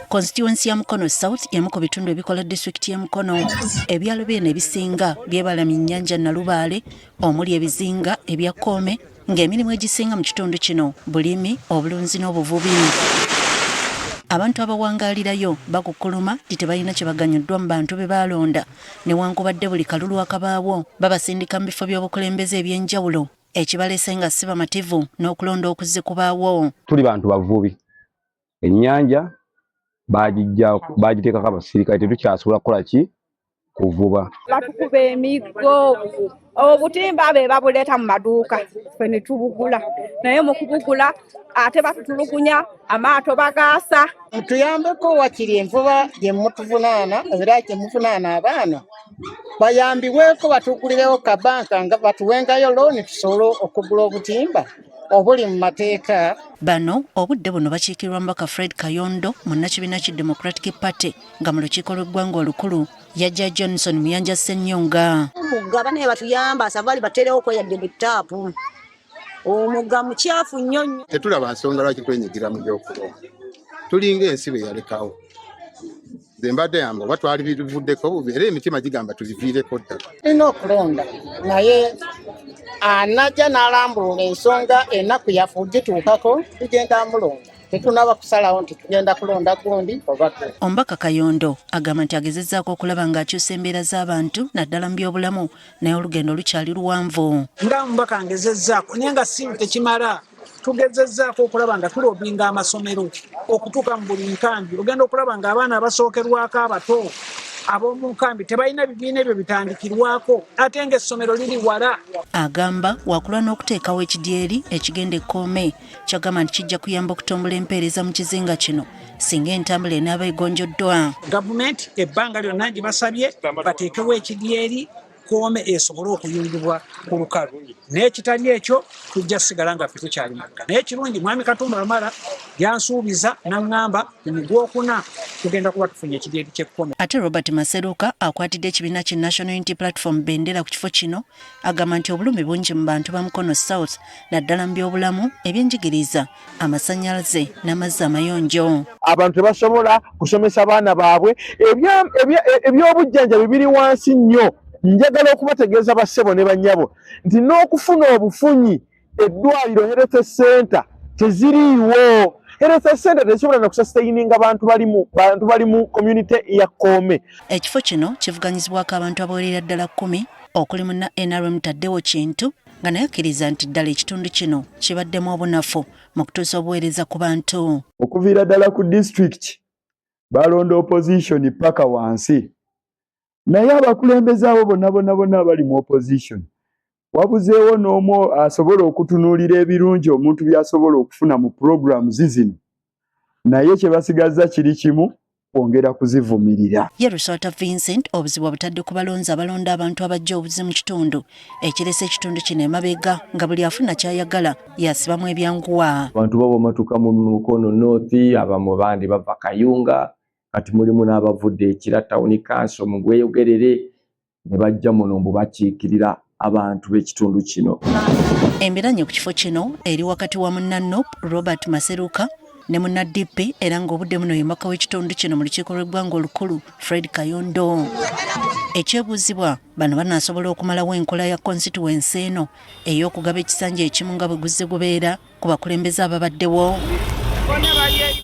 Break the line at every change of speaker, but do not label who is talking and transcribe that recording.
Constituency ya Mukono South emu ku bitundu ebikola district ya Mukono. Ebyalo byene ebisinga byebalamye ennyanja Nalubaale omuli ebizinga ebya Koome ng'emirimu egisinga mu kitundu kino bulimi, obulunzi n'obuvubi. Abantu abawangaalirayo bakukkuluma nti tebalina kye baganyuddwa mu bantu be balonda newankubadde buli kalulu akabaawo babasindika mu bifo by'obukulembeze eby'enjawulo ekibaleese nga si bamativu n'okulonda okuzze kubaawo.
Tuli bantu bavubi. Ennyanja bagiteekako abasirikale tetukyasobola kukola ki kuvuba.
Batukuba emiggo obutimba be babuleeta mu maduuka ffe ne tubugula naye mu kubugula ate batutulugunya amaato bagaasa.
Mutuyambeko wakiri envuba gye mutuvunaana era gye muvunaana abaana bayambiweeko batugulirewo kabanka nga batuwengayo looni tusobole okugula obutimba obuli mu mateeka.
Bano obudde buno bakiikirwa mbaka Fred Kayondo munnakibiina ki Democratic Party nga mu lukiiko lw'eggwanga olukulu yajja Johnson Muyanja Ssennyonga.
Omugga bane batuyamba sabali baterewo kweyadde bitaapu. Omugga mukyafu nnyo nnyo.
Tetulaba nsonga lwaki twenyigira mu by'okulonda. Tulinga ensi bwe yalekawo. Nze mbadde yamba oba twali bivuddeko bubi era emitima gigamba tuziviireko ddala.
Tulina okulonda naye anajja n'alambulula ensonga ennaku yaffe ogituukako tugenda mulonda. Tetunaba kusalawo nti tugenda kulonda gundi oba gwe.
Omubaka Kayondo agamba nti agezezzaako okulaba ng'akyusa embeera z'abantu naddala mu byobulamu naye olugendo lukyali luwanvu.
Nga omubaka ngezezzaako naye nga si tekimala. Tugezezzaako okulaba nga tulobinga amasomero okutuuka mu buli nkambi. Ogenda okulaba ng'abaana abasookerwako abato ab'omu nkambi tebalina bibiina ebyo bitandikirwako ate ng'essomero liri wala.
Agamba wakulwa n'okuteekawo ekidyeri ekigenda ekkoome kyagamba nti kijja kuyamba okutumbula empeereza mu kizinga kino singa entambula enaaba egonjoddwa.
Gavumenti ebbanga lyonna gibasabye bateekewo ekidyeri Koome esobole okuyungibwa ku lukalu. N'ekitali ekyo tujja sigala nga ffe tukyali maka. Naye kirungi mwami Katumba Wamala yansuubiza n'aŋŋamba mu Gwokuna tugenda kuba tufunye ekidyeri ky'ekkoome.
Ate Robert Maseruka akwatidde ekibiina ki National Unity Platform bendera ku kifo kino agamba nti obulumi bungi mu bantu ba Mukono South naddala mu byobulamu, ebyenjigiriza, amasannyalaze n'amazzi amayonjo.
Abantu tebasobola kusomesa baana baabwe ebyobujjanjabi biri wansi nnyo. Njagala okubategeeza bassebo ne bannyabo nti n'okufuna obufunyi eddwaliro Health Center teziriiwo. Health Center tesobola na kusustaininga bantu bali mu community ya Koome.
Ekifo kino kivuganyizibwako abantu abawerera ddala 10 okuli munna NRM Taddewo Kintu nga naye akkiriza nti ddala ekitundu kino kibaddemu obunafu mu kutuusa obuweereza ku bantu.
Okuviira ddala ku district balonda opposition paka wansi. Naye abakulembeze abo bonna abali mu opposition wabuzeewo n'omu asobola okutunuulira ebirungi omuntu by'asobola okufuna mu programs zino naye kye basigazza kiri kimu kwongera kuzivumirira.
Ye Rusota Vincent obuzibu obutadde ku balonzi abalonda abantu abajja obuzi mu kitundu ekirese ekitundu kino emabega nga buli afuna kyayagala yasibamu ebyanguwa.
Abantu babo matuka mu Mukono North abamu bandi bava Kayunga kati mulimu n'abavudde Kira Town Council mu Gweyogerere ne bajja muno mbu bakiikirira abantu b'ekitundu kino.
Embiranye ku kifo kino eri wakati wa munnanop Robert Maseruka ne munna DP era ng'obudde muno yemaka w'ekitundu kino mu lukiiko lw'eggwanga olukulu Fred Kayondo. Ekyebuuzibwa bano banaasobola okumalawo enkola ya constituency eno ey'okugaba ekisanja ekimu nga bwe guzze gubeera ku bakulembeze ababaddewo.